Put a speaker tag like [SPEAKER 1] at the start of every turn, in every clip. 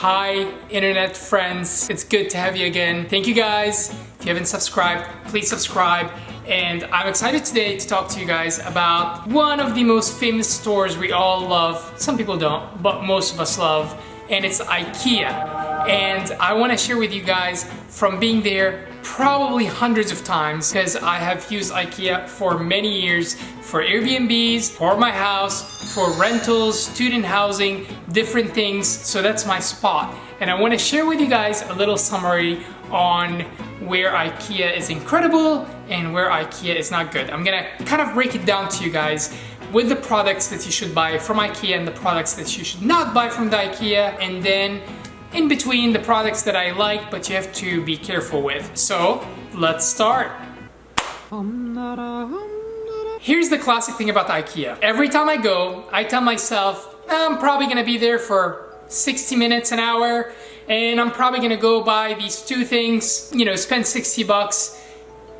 [SPEAKER 1] Hi, internet friends. It's good to have you again. Thank you guys. If you haven't subscribed, please subscribe. And I'm excited today to talk to you guys about one of the most famous stores we all love. Some people don't, but most of us love. And it's Ikea. And I want to share with you guys from being there probably hundreds of times, because I have used Ikea for many years for Airbnbs, for my house, for rentals, student housing, different things. So that's my spot. And I want to share with you guys a little summary on where Ikea is incredible and where Ikea is not good. I'm gonna kind of break it down to you guys with the products that you should buy from Ikea and the products that you should not buy from the Ikea, and then in between the products that I like but you have to be careful with. So let's start. Here's the classic thing about Ikea. Every time I go, I tell myself, I'm probably gonna be there for 60 minutes, an hour, and I'm probably gonna go buy these two things, spend 60 bucks.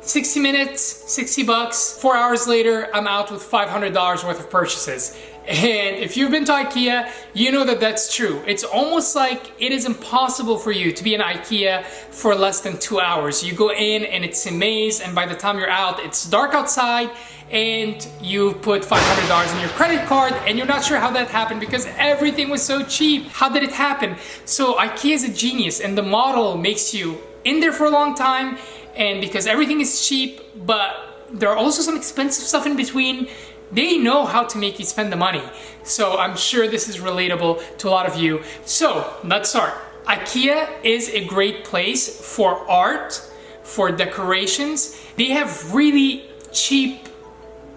[SPEAKER 1] 60 minutes, 60 bucks, 4 hours later, I'm out with $500 worth of purchases. And if you've been to Ikea, you know that that's true. It's almost like it is impossible for you to be in Ikea for less than 2 hours. You go in and it's a maze, and by the time you're out, it's dark outside and you put $500 in your credit card and you're not sure how that happened because everything was so cheap. How did it happen? So Ikea is a genius, and the model makes you in there for a long time, and because everything is cheap, but there are also some expensive stuff in between, they know how to make you spend the money. So I'm sure this is relatable to a lot of you. So let's start. Ikea is a great place for art, for decorations. They have really cheap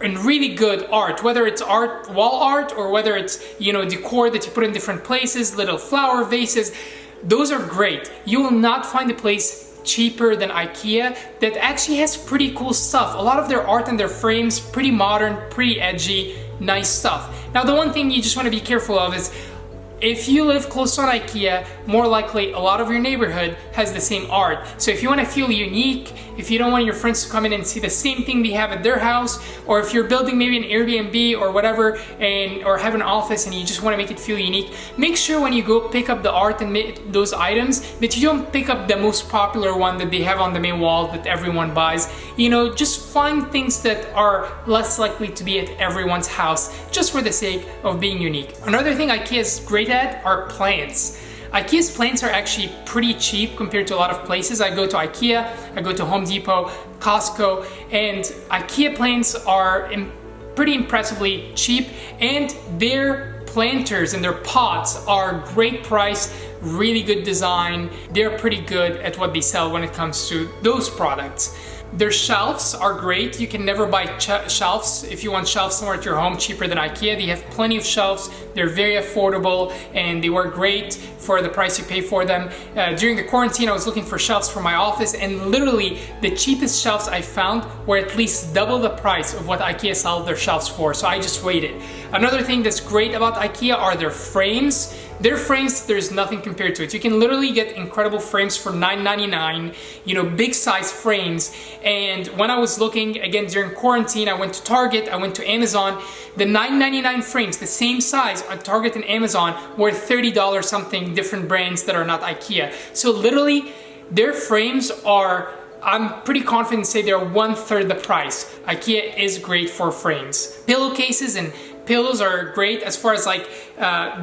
[SPEAKER 1] and really good art, whether it's art, wall art, or whether it's, decor that you put in different places, little flower vases. Those are great. You will not find a place cheaper than Ikea that actually has pretty cool stuff. A lot of their art and their frames, pretty modern, pretty edgy, nice stuff. Now, the one thing you just want to be careful of is if you live close to an Ikea, more likely a lot of your neighborhood has the same art. So if you want to feel unique, if you don't want your friends to come in and see the same thing they have at their house, or if you're building maybe an Airbnb or whatever, or have an office and you just want to make it feel unique, make sure when you go pick up the art and those items that you don't pick up the most popular one that they have on the main wall that everyone buys. Just find things that are less likely to be at everyone's house, just for the sake of being unique. Another thing Ikea is great at are plants. Ikea's plants are actually pretty cheap compared to a lot of places. I go to Ikea, I go to Home Depot, Costco, and Ikea plants are pretty impressively cheap, and their planters and their pots are great price, really good design. They're pretty good at what they sell when it comes to those products. Their shelves are great. You can never buy shelves if you want shelves somewhere at your home cheaper than Ikea. They have plenty of shelves. They're very affordable and they work great for the price you pay for them. During the quarantine, I was looking for shelves for my office, and literally the cheapest shelves I found were at least double the price of what Ikea sells their shelves for. So I just waited. Another thing that's great about Ikea are their frames. Their frames, there's nothing compared to it. You can literally get incredible frames for $9.99, big size frames. And when I was looking, again, during quarantine, I went to Target, I went to Amazon. The $9.99 frames, the same size on Target and Amazon, were $30 something, different brands that are not Ikea. So literally, their frames are, I'm pretty confident to say they're 1/3 the price. Ikea is great for frames. Pillowcases and pillows are great as far as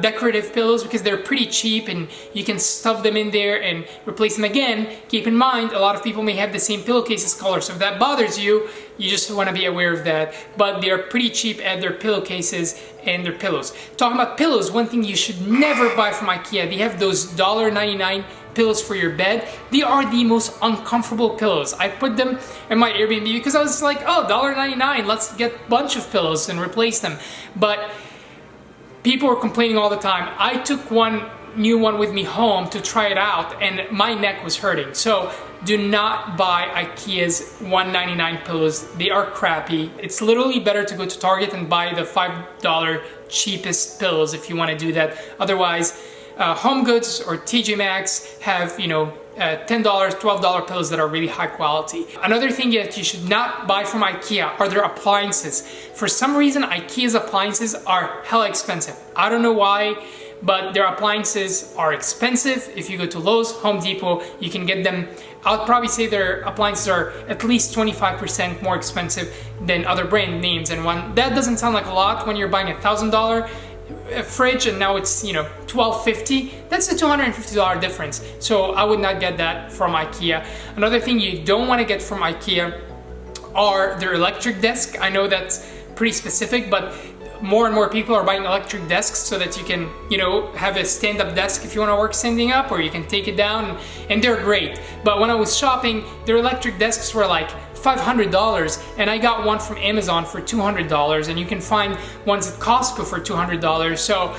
[SPEAKER 1] decorative pillows, because they're pretty cheap and you can stuff them in there and replace them again. Keep in mind, a lot of people may have the same pillowcases color, so if that bothers you, you just want to be aware of that. But they're pretty cheap at their pillowcases and their pillows. Talking about pillows, one thing you should never buy from Ikea, they have those $1.99 pillows for your bed. They are the most uncomfortable pillows. I put them in my Airbnb because I was like, oh, $1.99, let's get a bunch of pillows and replace them. But people were complaining all the time. I took one new one with me home to try it out and my neck was hurting. So do not buy Ikea's $1.99 pillows. They are crappy. It's literally better to go to Target and buy the $5 cheapest pillows if you want to do that. Otherwise, Home Goods or TJ Maxx have, $10, $12 pillows that are really high quality. Another thing that you should not buy from Ikea are their appliances. For some reason, Ikea's appliances are hella expensive. I don't know why, but their appliances are expensive. If you go to Lowe's, Home Depot, you can get them. I'll probably say their appliances are at least 25% more expensive than other brand names. And that doesn't sound like a lot when you're buying a $1,000 fridge and now it's, you know, $1,250. That's a $250 difference. So I would not get that from IKEA. Another thing you don't want to get from IKEA are their electric desk. I know that's pretty specific, but more and more people are buying electric desks so that you can, you know, have a stand-up desk if you want to work standing up, or you can take it down, and they're great. But when I was shopping, their electric desks were like $500, and I got one from Amazon for $200, and you can find ones at Costco for $200. So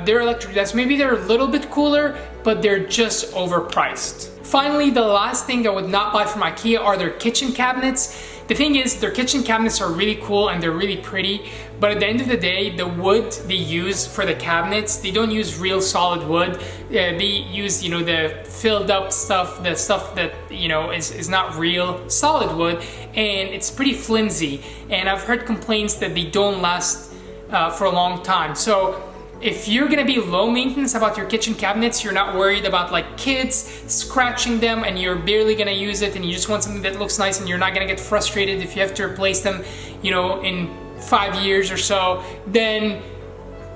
[SPEAKER 1] their electric desks, maybe they're a little bit cooler, but they're just overpriced. Finally, the last thing I would not buy from IKEA are their kitchen cabinets. The thing is, their kitchen cabinets are really cool and they're really pretty, but at the end of the day, the wood they use for the cabinets, they don't use real solid wood. They use, you know, the filled up stuff, the stuff that, you know, is not real solid wood, and it's pretty flimsy. And I've heard complaints that they don't last for a long time. So if you're gonna be low maintenance about your kitchen cabinets, you're not worried about like kids scratching them and you're barely gonna use it, and you just want something that looks nice and you're not gonna get frustrated if you have to replace them, you know, in 5 years or so, then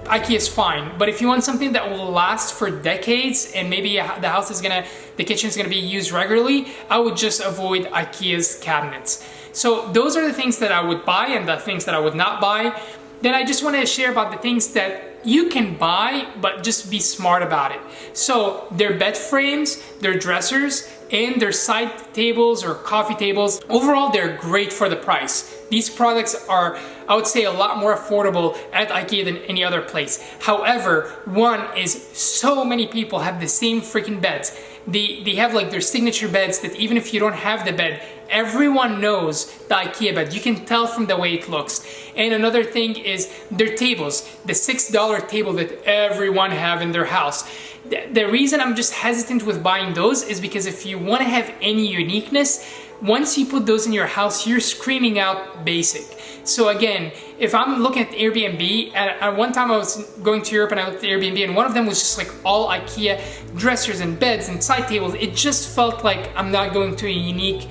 [SPEAKER 1] IKEA is fine. But if you want something that will last for decades and maybe the kitchen is gonna be used regularly, I would just avoid IKEA's cabinets. So those are the things that I would buy and the things that I would not buy. Then I just want to share about the things that you can buy, but just be smart about it. So their bed frames, their dressers, and their side tables or coffee tables, overall they're great for the price. These products are, I would say, a lot more affordable at IKEA than any other place. However, one is so many people have the same freaking beds. They have like their signature beds that even if you don't have the bed, everyone knows the IKEA bed. You can tell from the way it looks. And another thing is their tables, the $6 table that everyone have in their house. The reason I'm just hesitant with buying those is because if you want to have any uniqueness, once you put those in your house, you're screaming out basic. So again, if I'm looking at Airbnb, at one time I was going to Europe and I looked at Airbnb, and one of them was just like all IKEA dressers and beds and side tables. It just felt like I'm not going to a unique,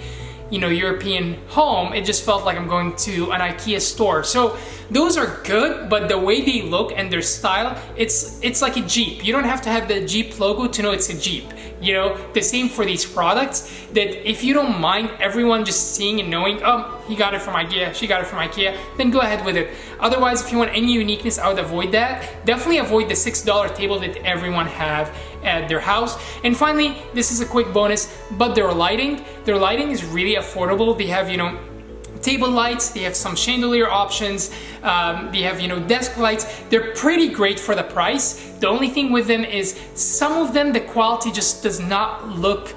[SPEAKER 1] you know, European home. It just felt like I'm going to an IKEA store. So those are good, but the way they look and their style, it's like a Jeep. You don't have to have the Jeep logo to know it's a Jeep. You know, the same for these products, that if you don't mind everyone just seeing and knowing, oh, he got it from IKEA, she got it from IKEA, then go ahead with it. Otherwise, if you want any uniqueness, I would avoid that. Definitely avoid the $6 table that everyone have at their house. And finally, this is a quick bonus, but their lighting is really affordable. They have, you know, table lights, they have some chandelier options, they have, you know, desk lights. They're pretty great for the price. The only thing with them is some of them, the quality just does not look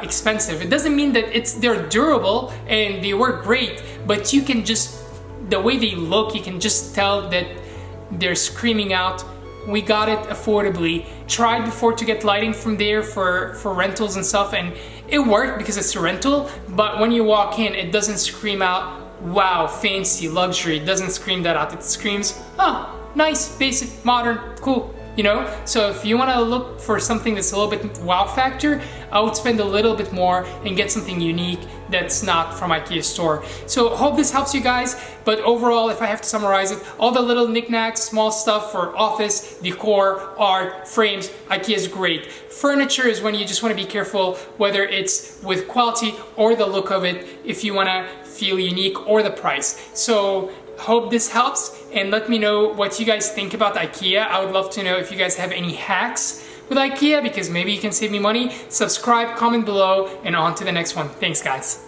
[SPEAKER 1] expensive. It doesn't mean that they're durable and they work great, but you can just, the way they look, you can just tell that they're screaming out, we got it affordably. Tried before to get lighting from there for rentals and stuff, and it worked because it's a rental, but when you walk in, it doesn't scream out, wow, fancy, luxury. It doesn't scream that out. It screams, oh, nice, basic, modern, cool. You know, so if you want to look for something that's a little bit wow factor, I would spend a little bit more and get something unique that's not from IKEA store. So hope this helps you guys, but overall, if I have to summarize it, all the little knickknacks, small stuff for office, decor, art, frames, IKEA is great. Furniture is when you just want to be careful whether it's with quality or the look of it, if you want to feel unique, or the price. So hope this helps, and let me know what you guys think about IKEA. I would love to know if you guys have any hacks with IKEA, because maybe you can save me money. Subscribe, comment below, and on to the next one. Thanks, guys.